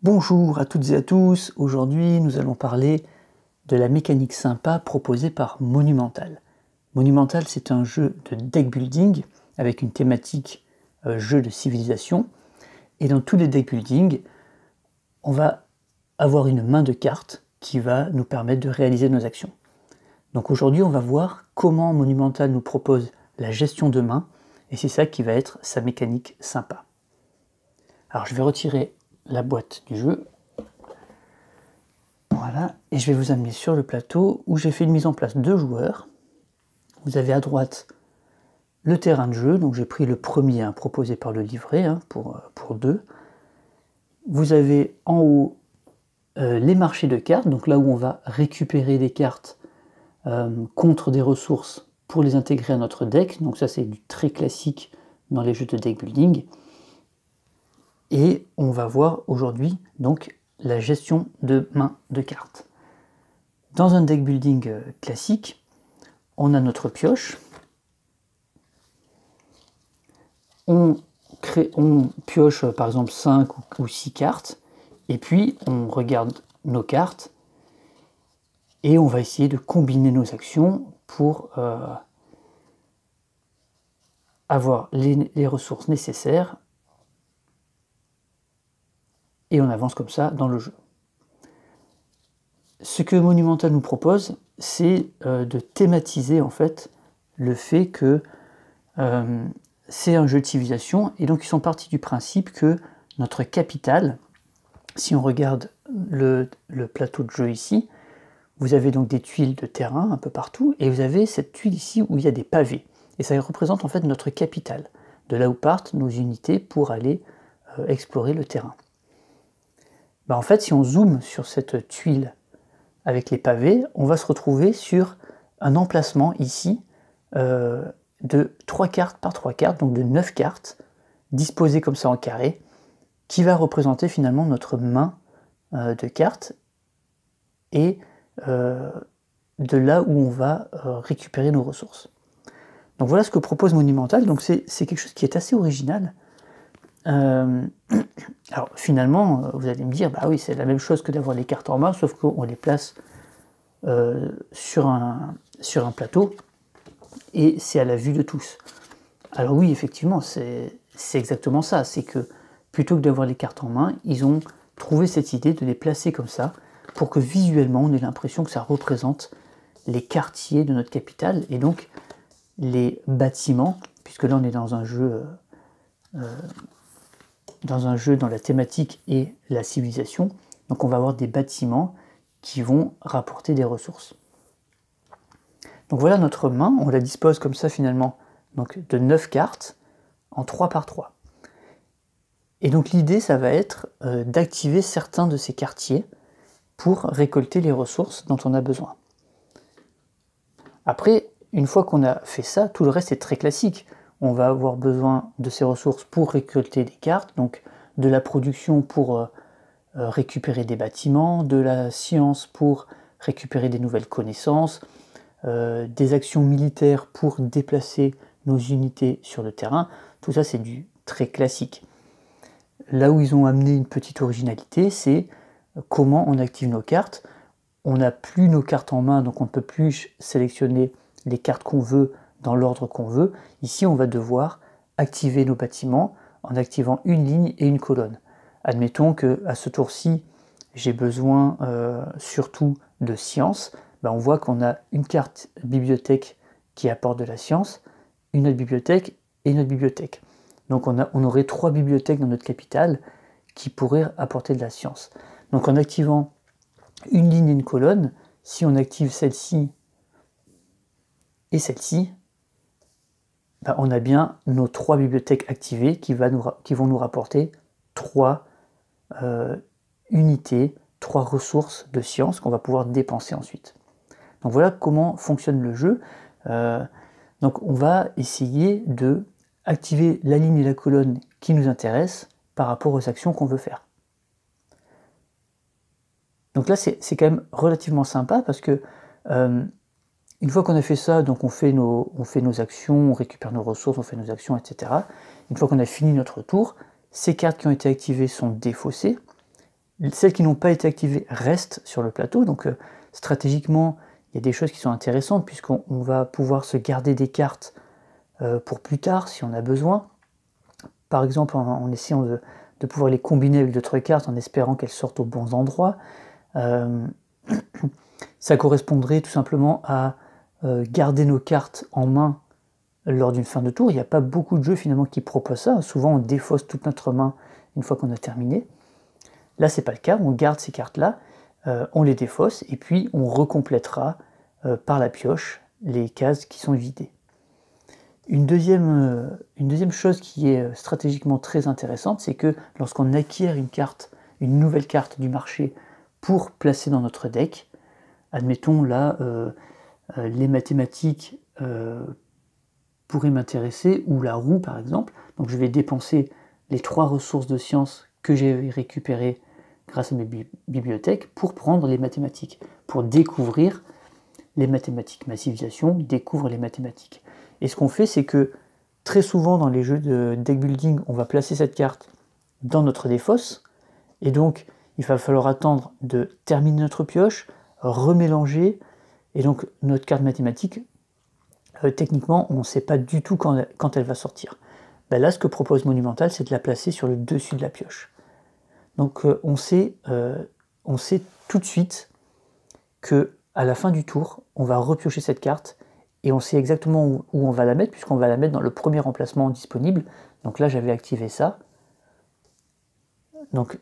Bonjour à toutes et à tous, aujourd'hui nous allons parler de la mécanique sympa proposée par Monumental. Monumental, c'est un jeu de deck building avec une thématique jeu de civilisation, et dans tous les deck building on va avoir une main de cartes qui va nous permettre de réaliser nos actions. Donc aujourd'hui on va voir comment Monumental nous propose la gestion de main, et c'est ça qui va être sa mécanique sympa. Alors je vais retirer la boîte du jeu, voilà, et je vais vous amener sur le plateau où j'ai fait une mise en place de joueurs. Vous avez à droite le terrain de jeu, donc j'ai pris le premier proposé par le livret pour deux. Vous avez en haut les marchés de cartes, donc là où on va récupérer des cartes contre des ressources pour les intégrer à notre deck, donc ça c'est du très classique dans les jeux de deck building. Et on va voir aujourd'hui donc la gestion de main de cartes. Dans un deck building classique, on a notre pioche. On pioche par exemple 5 ou 6 cartes, et puis on regarde nos cartes, et on va essayer de combiner nos actions pour avoir les ressources nécessaires, et on avance comme ça dans le jeu. Ce que Monumental nous propose, c'est de thématiser en fait le fait que c'est un jeu de civilisation, et donc ils sont partis du principe que notre capitale, si on regarde le plateau de jeu ici, vous avez donc des tuiles de terrain un peu partout, et vous avez cette tuile ici où il y a des pavés, et ça représente en fait notre capitale, de là où partent nos unités pour aller explorer le terrain. En fait, si on zoome sur cette tuile avec les pavés, on va se retrouver sur un emplacement ici de 3 cartes par 3 cartes, donc de 9 cartes, disposées comme ça en carré, qui va représenter finalement notre main de cartes, et de là où on va récupérer nos ressources. Donc voilà ce que propose Monumental, donc c'est quelque chose qui est assez original. Alors finalement, vous allez me dire, bah oui, c'est la même chose que d'avoir les cartes en main, sauf qu'on les place sur un plateau, et c'est à la vue de tous. Alors oui, effectivement, c'est exactement ça, c'est que plutôt que d'avoir les cartes en main, ils ont trouvé cette idée de les placer comme ça, pour que visuellement on ait l'impression que ça représente les quartiers de notre capitale, et donc les bâtiments, puisque là on est dans un jeu dans la thématique et la civilisation, donc on va avoir des bâtiments qui vont rapporter des ressources. Donc voilà notre main, on la dispose comme ça finalement, donc de 9 cartes en 3 par 3. Et donc l'idée, ça va être d'activer certains de ces quartiers pour récolter les ressources dont on a besoin. Après, une fois qu'on a fait ça, tout le reste est très classique. On va avoir besoin de ces ressources pour récolter des cartes, donc de la production pour récupérer des bâtiments, de la science pour récupérer des nouvelles connaissances, des actions militaires pour déplacer nos unités sur le terrain. Tout ça, c'est du très classique. Là où ils ont amené une petite originalité, c'est comment on active nos cartes. On n'a plus nos cartes en main, donc on ne peut plus sélectionner les cartes qu'on veut dans l'ordre qu'on veut. Ici, on va devoir activer nos bâtiments en activant une ligne et une colonne. Admettons qu'à ce tour-ci, j'ai besoin surtout de science. On voit qu'on a une carte bibliothèque qui apporte de la science, une autre bibliothèque et une autre bibliothèque. Donc on aurait 3 bibliothèques dans notre capitale qui pourraient apporter de la science. Donc en activant une ligne et une colonne, si on active celle-ci et celle-ci, on a bien nos 3 bibliothèques activées qui vont nous rapporter 3 unités, 3 ressources de science qu'on va pouvoir dépenser ensuite. Donc voilà comment fonctionne le jeu. Donc on va essayer de activer la ligne et la colonne qui nous intéressent par rapport aux actions qu'on veut faire. Donc là c'est quand même relativement sympa, parce que une fois qu'on a fait ça, donc on fait nos actions, on récupère nos ressources, on fait nos actions, etc. Une fois qu'on a fini notre tour, ces cartes qui ont été activées sont défaussées, Celles qui n'ont pas été activées restent sur le plateau, donc stratégiquement, il y a des choses qui sont intéressantes puisqu'on va pouvoir se garder des cartes pour plus tard si on a besoin. Par exemple, en essayant de pouvoir les combiner avec d'autres cartes en espérant qu'elles sortent aux bons endroits. Ça correspondrait tout simplement à garder nos cartes en main lors d'une fin de tour. Il n'y a pas beaucoup de jeux finalement qui proposent ça. Souvent on défausse toute notre main une fois qu'on a terminé. Là c'est pas le cas, on garde ces cartes-là, on les défausse et puis on recomplétera par la pioche les cases qui sont vidées. Une deuxième chose qui est stratégiquement très intéressante, c'est que lorsqu'on acquiert une nouvelle carte du marché pour placer dans notre deck, admettons là, les mathématiques pourraient m'intéresser, ou la roue par exemple, donc je vais dépenser les 3 ressources de sciences que j'ai récupérées grâce à mes bibliothèques pour prendre les mathématiques, pour découvrir les mathématiques. Massification découvre les mathématiques. Et ce qu'on fait, c'est que très souvent dans les jeux de deck building, on va placer cette carte dans notre défausse, et donc il va falloir attendre de terminer notre pioche, remélanger, et donc notre carte mathématique, techniquement, on ne sait pas du tout quand elle va sortir. Ben là, ce que propose Monumental, c'est de la placer sur le dessus de la pioche. Donc on sait tout de suite que à la fin du tour, on va repiocher cette carte, et on sait exactement où on va la mettre, puisqu'on va la mettre dans le premier emplacement disponible. Donc là, j'avais activé ça. Donc,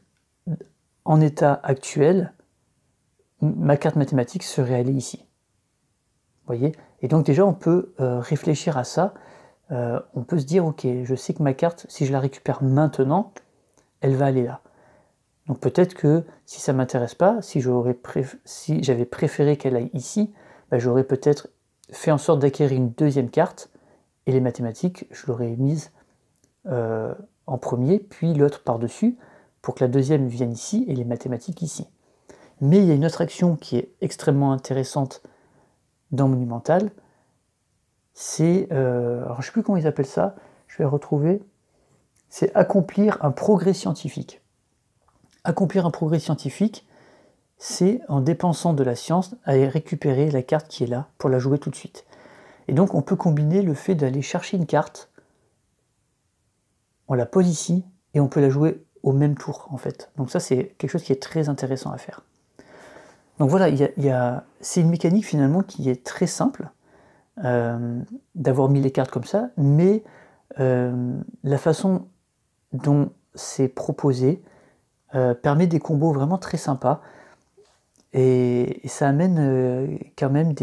en état actuel, ma carte mathématique serait allée ici. Vous voyez? Et donc déjà, on peut réfléchir à ça. On peut se dire, ok, je sais que ma carte, si je la récupère maintenant, elle va aller là. Donc peut-être que si ça ne m'intéresse pas, si j'avais préféré qu'elle aille ici, ben, j'aurais peut-être fait en sorte d'acquérir une deuxième carte, et les mathématiques, je l'aurais mise en premier, puis l'autre par-dessus, pour que la deuxième vienne ici, et les mathématiques ici. Mais il y a une autre action qui est extrêmement intéressante dans Monumental, c'est, alors je ne sais plus comment ils appellent ça, je vais retrouver, c'est accomplir un progrès scientifique. Accomplir un progrès scientifique, c'est en dépensant de la science à récupérer la carte qui est là pour la jouer tout de suite. Et donc on peut combiner le fait d'aller chercher une carte, on la pose ici, et on peut la jouer au même tour en fait. Donc ça c'est quelque chose qui est très intéressant à faire. Donc voilà, c'est une mécanique finalement qui est très simple, d'avoir mis les cartes comme ça, mais la façon dont c'est proposé permet des combos vraiment très sympas, et ça amène quand même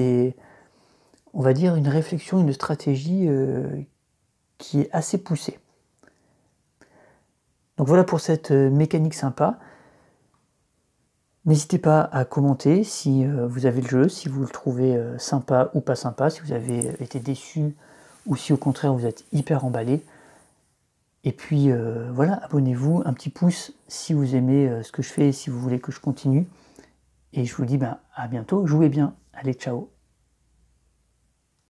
on va dire une réflexion, une stratégie qui est assez poussée. Donc voilà pour cette mécanique sympa. N'hésitez pas à commenter si vous avez le jeu, si vous le trouvez sympa ou pas sympa, si vous avez été déçu ou si au contraire vous êtes hyper emballé. Et puis voilà, abonnez-vous, un petit pouce si vous aimez ce que je fais et si vous voulez que je continue. Et je vous dis à bientôt, jouez bien, allez ciao.